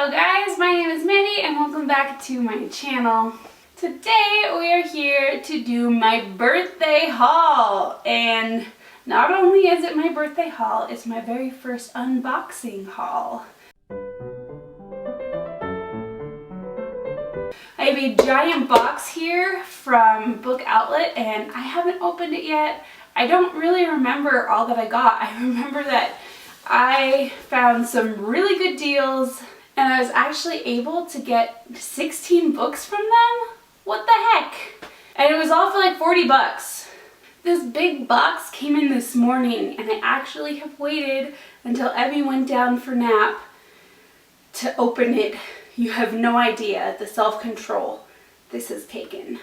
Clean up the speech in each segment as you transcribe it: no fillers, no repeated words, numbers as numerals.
Hello guys, my name is Mandy and welcome back to my channel. Today we are here to do my birthday haul, and not only is it my birthday haul, it's my very first unboxing haul. I have a giant box here from Book Outlet and I haven't opened it yet. I don't really remember all that I got. I remember that I found some really good deals and I was actually able to get 16 books from them. What the heck? And it was all for like 40 bucks. This big box came in this morning and I actually have waited until Evie went down for nap to open it. You have no idea the self-control this has taken.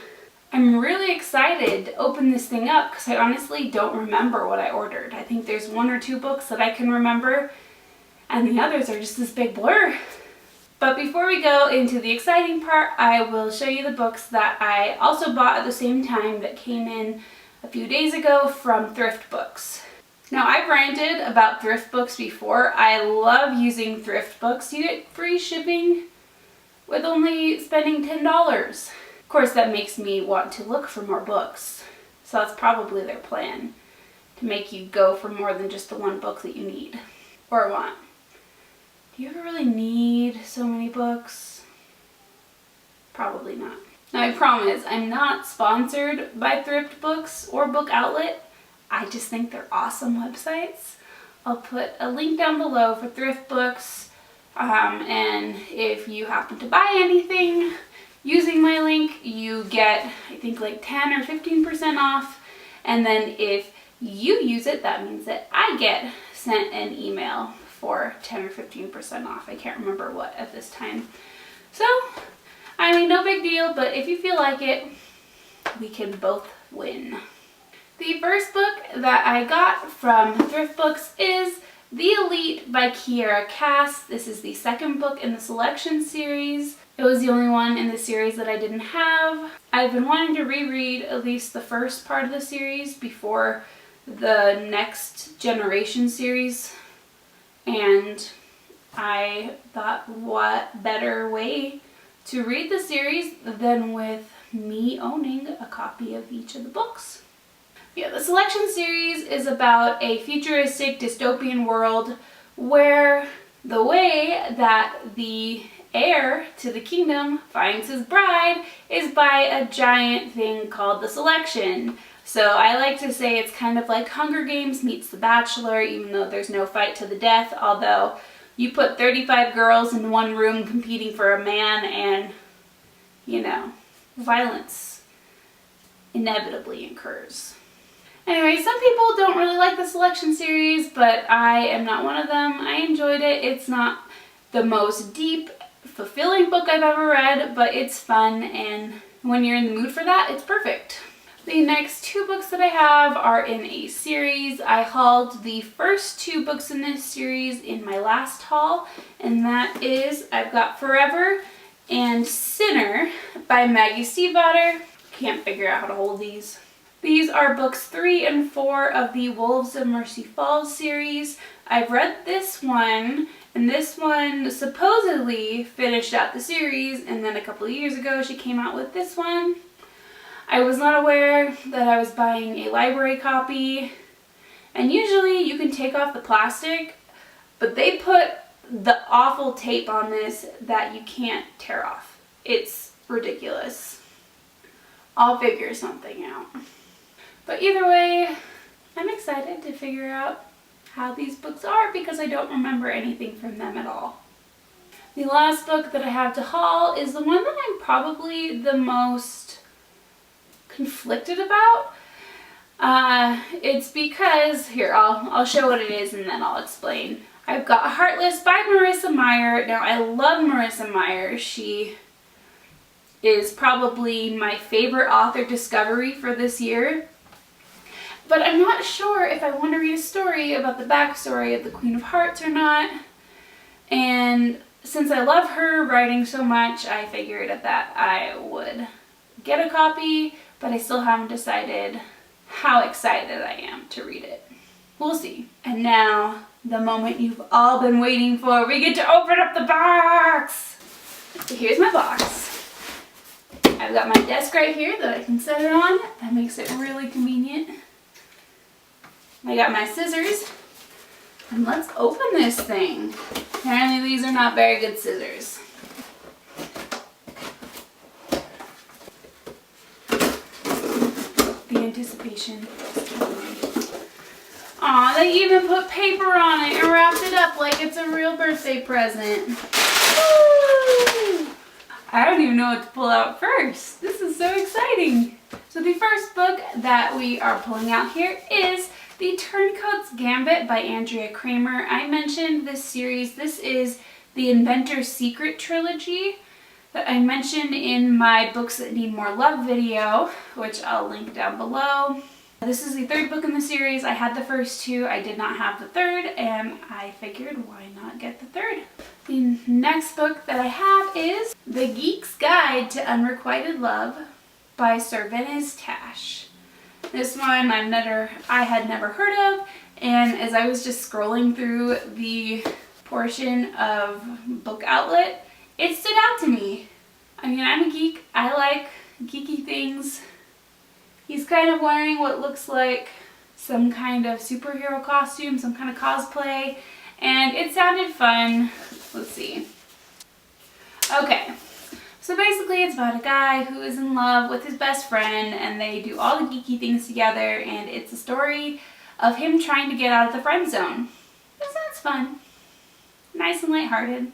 I'm really excited to open this thing up because I honestly don't remember what I ordered. I think there's 1 or 2 books that I can remember and the others are just this big blur. But before we go into the exciting part, I will show you the books that I also bought at the same time that came in a few days ago from thrift books. Now, I've ranted about thrift books before. I love using thrift books. You get free shipping with only spending $10. Of course, that makes me want to look for more books. So that's probably their plan, to make you go for more than just the one book that you need or want. Do you ever really need so many books? Probably not. Now, I promise I'm not sponsored by thrift books or Book Outlet. I just think they're awesome websites. I'll put a link down below for thrift books. And if you happen to buy anything using my link, you get, I think, like 10 or 15% off. And then if you use it, that means that I get sent an email for 10 or 15% off. I can't remember what at this time. So, I mean, no big deal, but if you feel like it, we can both win. The first book that I got from thrift books is The Elite by Kiera Cass. This is the second book in the selection series. It was the only one in the series that I didn't have. I've been wanting to reread at least the first part of the series before the Next Generation series. And I thought, what better way to read the series than with me owning a copy of each of the books. Yeah, the selection series is about a futuristic dystopian world where the way that the heir to the kingdom finds his bride is by a giant thing called the selection. So I like to say it's kind of like Hunger Games meets The Bachelor, even though there's no fight to the death, although you put 35 girls in one room competing for a man and, you know, violence inevitably occurs. Anyway, some people don't really like the selection series, but I am not one of them. I enjoyed it. It's not the most deep, fulfilling book I've ever read, but it's fun, and when you're in the mood for that, it's perfect. The next 2 books that I have are in a series. I hauled the first 2 books in this series in my last haul, and that is I've Got Forever and Sinner by Maggie Stiefvater. Can't figure out how to hold these. These are books 3 and 4 of the Wolves of Mercy Falls series. I've read this one, and this one supposedly finished out the series, and then a couple of years ago she came out with this one. I was not aware that I was buying a library copy, and usually you can take off the plastic, but they put the awful tape on this that you can't tear off. It's ridiculous. I'll figure something out. But either way, I'm excited to figure out how these books are because I don't remember anything from them at all. The last book that I have to haul is the one that I'm probably the most conflicted about. It's because, here, I'll show what it is and then I'll explain. I've got Heartless by Marissa Meyer. Now, I love Marissa Meyer. She is probably my favorite author discovery for this year. But I'm not sure if I want to read a story about the backstory of the Queen of Hearts or not. And since I love her writing so much, I figured that I would get a copy, but I still haven't decided how excited I am to read it. We'll see. And now the moment you've all been waiting for. We get to open up the box. So here's my box. I've got my desk right here that I can set it on. That makes it really convenient. I got my scissors. And let's open this thing. Apparently these are not very good scissors. The anticipation. Aw, they even put paper on it and wrapped it up like it's a real birthday present. Woo! I don't even know what to pull out first. This is so exciting. So the first book that we are pulling out here is the Turncoats Gambit by Andrea Kramer. I mentioned this series. This is the Inventor's Secret trilogy that I mentioned in my Books That Need More Love video, which I'll link down below. This is the third book in the series. I had the first two. I did not have the third, and I figured why not get the third. The next book that I have is The Geeks Guide to Unrequited Love by Sarvenes Tash. This one I had never heard of, and as I was just scrolling through the portion of Book Outlet, it stood out to me. I mean, I'm a geek. I like geeky things. He's kind of wearing what looks like some kind of superhero costume, some kind of cosplay, and it sounded fun. Let's see. Okay, so basically it's about a guy who is in love with his best friend, and they do all the geeky things together, and it's a story of him trying to get out of the friend zone. It sounds fun. Nice and lighthearted.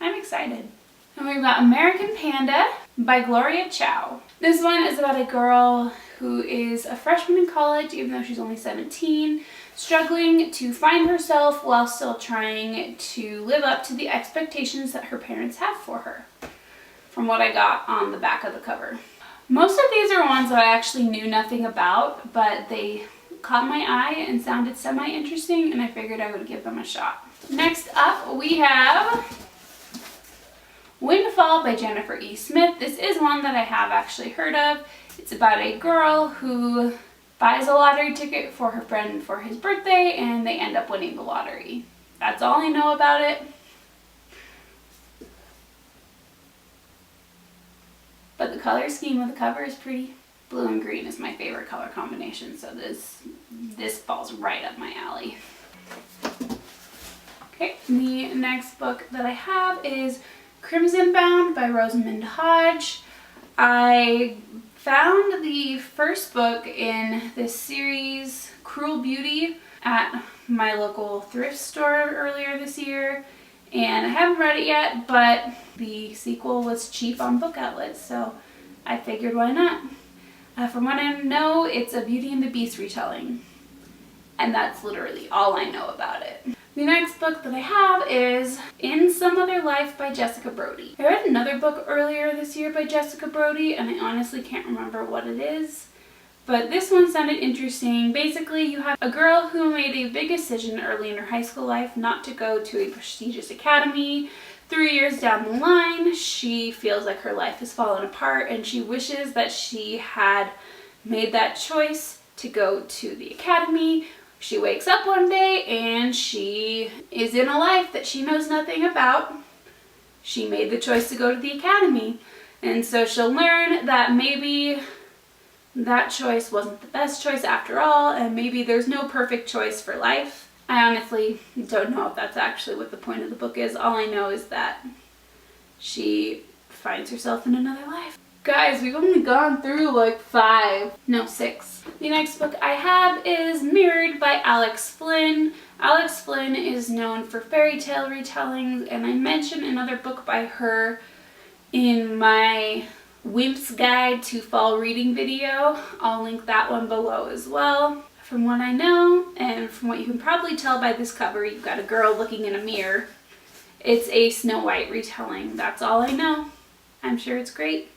I'm excited. And we've got American Panda by Gloria Chow. This one is about a girl who is a freshman in college, even though she's only 17, struggling to find herself while still trying to live up to the expectations that her parents have for her, from what I got on the back of the cover. Most of these are ones that I actually knew nothing about, but they caught my eye and sounded semi-interesting, and I figured I would give them a shot. Next up, we have Windfall by Jennifer E. Smith. This is one that I have actually heard of. It's about a girl who buys a lottery ticket for her friend for his birthday, and they end up winning the lottery. That's all I know about it. But the color scheme of the cover is pretty. Blue and green is my favorite color combination, so this falls right up my alley. Okay, the next book that I have is Crimson Bound by Rosamund Hodge. I found the first book in this series, Cruel Beauty, at my local thrift store earlier this year, and I haven't read it yet, but the sequel was cheap on Book Outlet, so I figured why not. From what I know, it's a Beauty and the Beast retelling, and that's literally all I know about it. The next book that I have is In Some Other Life by Jessica Brody. I read another book earlier this year by Jessica Brody, and I honestly can't remember what it is, but this one sounded interesting. Basically, you have a girl who made a big decision early in her high school life not to go to a prestigious academy. 3 years down the line, she feels like her life has fallen apart, and she wishes that she had made that choice to go to the academy. She wakes up one day and she is in a life that she knows nothing about. She made the choice to go to the academy, and so she'll learn that maybe that choice wasn't the best choice after all, and maybe there's no perfect choice for life. I honestly don't know if that's actually what the point of the book is. All I know is that she finds herself in another life. Guys, we've only gone through like 6. The next book I have is Mirrored by Alex Flynn. Alex Flynn is known for fairy tale retellings, and I mentioned another book by her in my Wimp's Guide to Fall Reading video. I'll link that one below as well. From what I know, and from what you can probably tell by this cover, you've got a girl looking in a mirror. It's a Snow White retelling. That's all I know. I'm sure it's great.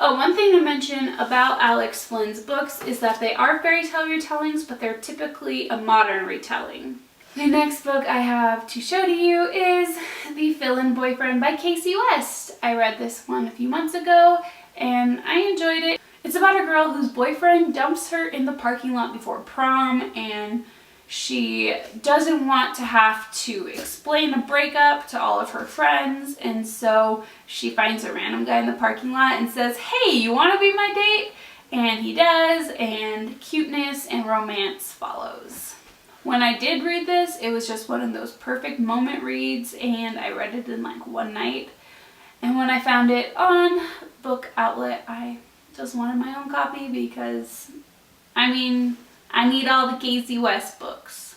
Oh, one thing to mention about Alex Flynn's books is that they are fairy tale retellings, but they're typically a modern retelling. The next book I have to show to you is The Fill-In Boyfriend by Casey West. I read this one a few months ago, and I enjoyed it. It's about a girl whose boyfriend dumps her in the parking lot before prom, and She doesn't want to have to explain a breakup to all of her friends, and so she finds a random guy in the parking lot and says, "Hey, you want to be my date?" And he does, and cuteness and romance follows. When I did read this, it was just one of those perfect moment reads, and I read it in like one night. And when I found it on Book Outlet, I just wanted my own copy because, I mean, I need all the Casey West books.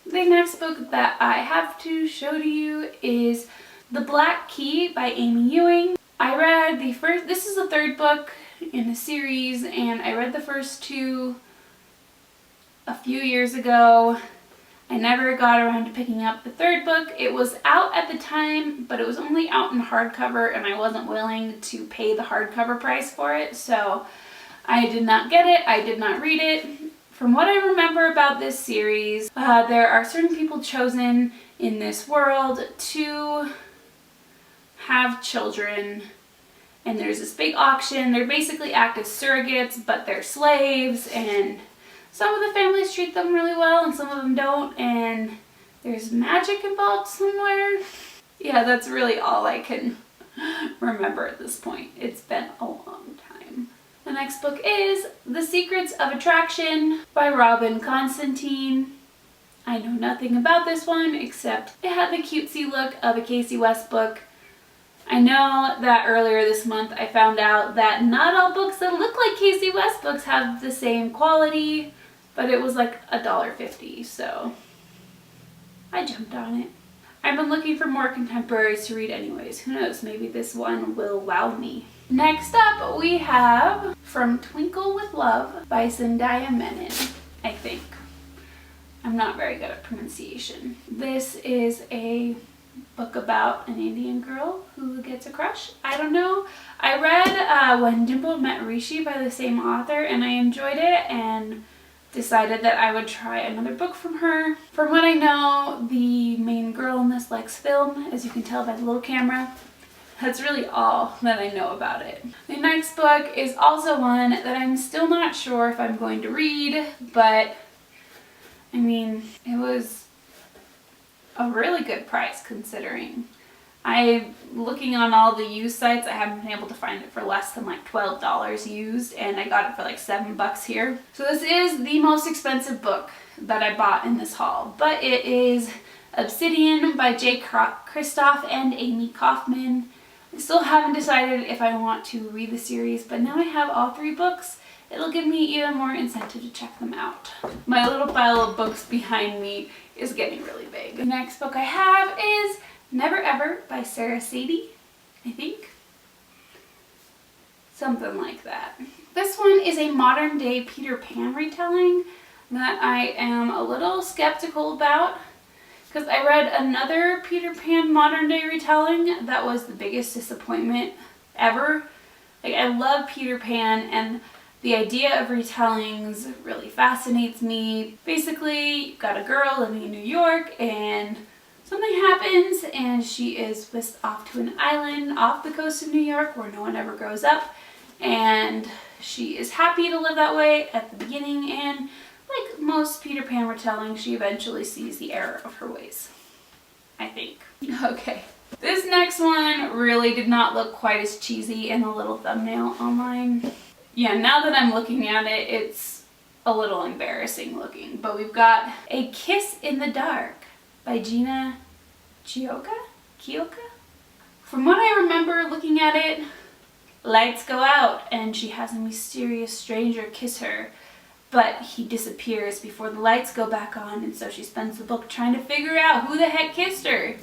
The next book that I have to show to you is The Black Key by Amy Ewing. I read the first, this is the third book in the series, and I read the first two a few years ago. I never got around to picking up the third book. It was out at the time, but it was only out in hardcover, and I wasn't willing to pay the hardcover price for it, so I did not get it. I did not read it. From what I remember about this series, there are certain people chosen in this world to have children, and there's this big auction. They're basically act as surrogates, but they're slaves, and some of the families treat them really well and some of them don't, and there's magic involved somewhere. Yeah, that's really all I can remember at this point. It's been a long time. The next book is The Secrets of Attraction by Robin Constantine. I know nothing about this one except it had the cutesy look of a Casey West book. I know that earlier this month I found out that not all books that look like Casey West books have the same quality, but it was like $1.50, so I jumped on it. I've been looking for more contemporaries to read anyways. Who knows, maybe this one will wow me. Next up we have From Twinkle with Love by Zendaya Menon, I think. I'm not very good at pronunciation. This is a book about an Indian girl who gets a crush. I don't know. I read When Dimple Met Rishi by the same author, and I enjoyed it and decided that I would try another book from her. From what I know, the main girl in this likes film, as you can tell by the little camera. That's really all that I know about it. The next book is also one that I'm still not sure if I'm going to read, but I mean, it was a really good price considering. Looking on all the used sites, I haven't been able to find it for less than like $12 used, and I got it for like $7 here. So this is the most expensive book that I bought in this haul, but it is Obsidian by Jay Kristoff and Amy Kaufman. I still haven't decided if I want to read the series, but now I have all three books. It'll give me even more incentive to check them out. My little pile of books behind me is getting really big. The next book I have is Never Ever by Sarah Sadie, I think. Something like that. This one is a modern day Peter Pan retelling that I am a little skeptical about, because I read another Peter Pan modern day retelling that was the biggest disappointment ever. Like, I love Peter Pan, and the idea of retellings really fascinates me. Basically, you've got a girl living in New York, and something happens, and she is whisked off to an island off the coast of New York where no one ever grows up, and she is happy to live that way at the beginning, and like most Peter Pan retellings, she eventually sees the error of her ways, I think. Okay. This next one really did not look quite as cheesy in the little thumbnail online. Yeah, now that I'm looking at it, it's a little embarrassing looking. But we've got A Kiss in the Dark by Gina Kyoka? From what I remember looking at it, lights go out and she has a mysterious stranger kiss her, but he disappears before the lights go back on, and so she spends the book trying to figure out who the heck kissed her.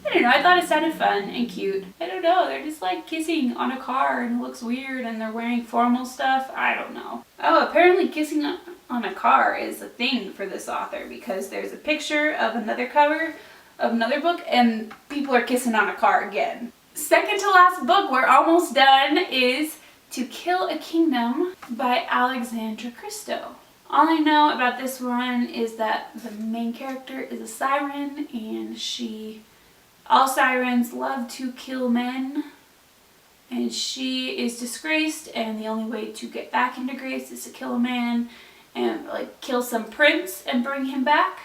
I don't know, I thought it sounded fun and cute. I don't know, they're just like kissing on a car and it looks weird, and they're wearing formal stuff. I don't know. Oh, apparently kissing on a car is a thing for this author, because there's a picture of another cover of another book and people are kissing on a car again. Second to last book, we're almost done, is To Kill a Kingdom by Alexandra Christo. All I know about this one is that the main character is a siren, and all sirens love to kill men, and she is disgraced, and the only way to get back into grace is to kill a man, and like kill some prince and bring him back.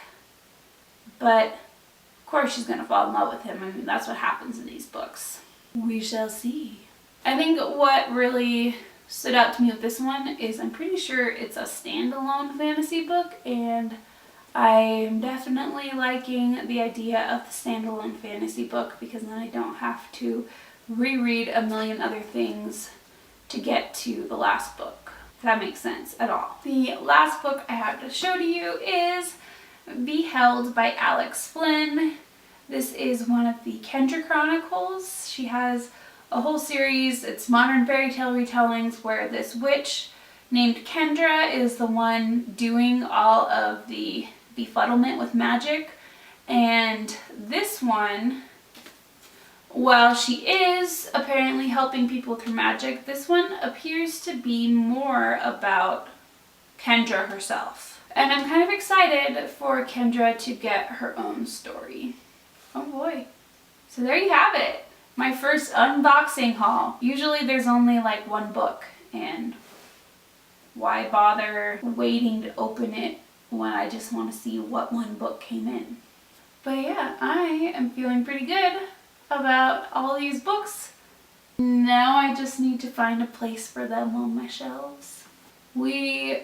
But of course she's gonna fall in love with him. I mean, that's what happens in these books. We shall see. I think what really stood out to me with this one is I'm pretty sure it's a standalone fantasy book, and I'm definitely liking the idea of the standalone fantasy book because then I don't have to reread a million other things to get to the last book, if that makes sense at all. The last book I have to show to you is Beheld by Alex Flynn. This is one of the Kendra Chronicles. She has a whole series. It's modern fairy tale retellings where this witch named Kendra is the one doing all of the befuddlement with magic. And this one, while she is apparently helping people through magic, this one appears to be more about Kendra herself. And I'm kind of excited for Kendra to get her own story. Oh boy. So there you have it. My first unboxing haul. Usually there's only like one book, and why bother waiting to open it when I just want to see what one book came in. But yeah, I am feeling pretty good about all these books. Now I just need to find a place for them on my shelves. We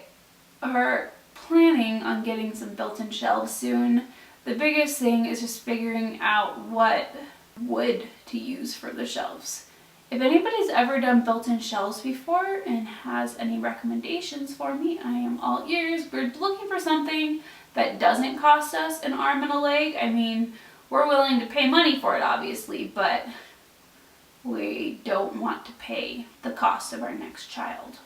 are planning on getting some built-in shelves soon. The biggest thing is just figuring out what wood to use for the shelves. If anybody's ever done built-in shelves before and has any recommendations for me, I am all ears. We're looking for something that doesn't cost us an arm and a leg. I mean, we're willing to pay money for it obviously, but we don't want to pay the cost of our next child.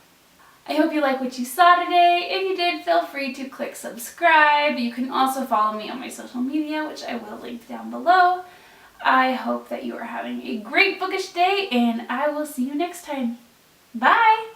I hope you like what you saw today. If you did, feel free to click subscribe. You can also follow me on my social media, which I will link down below. I hope that you are having a great bookish day, and I will see you next time. Bye!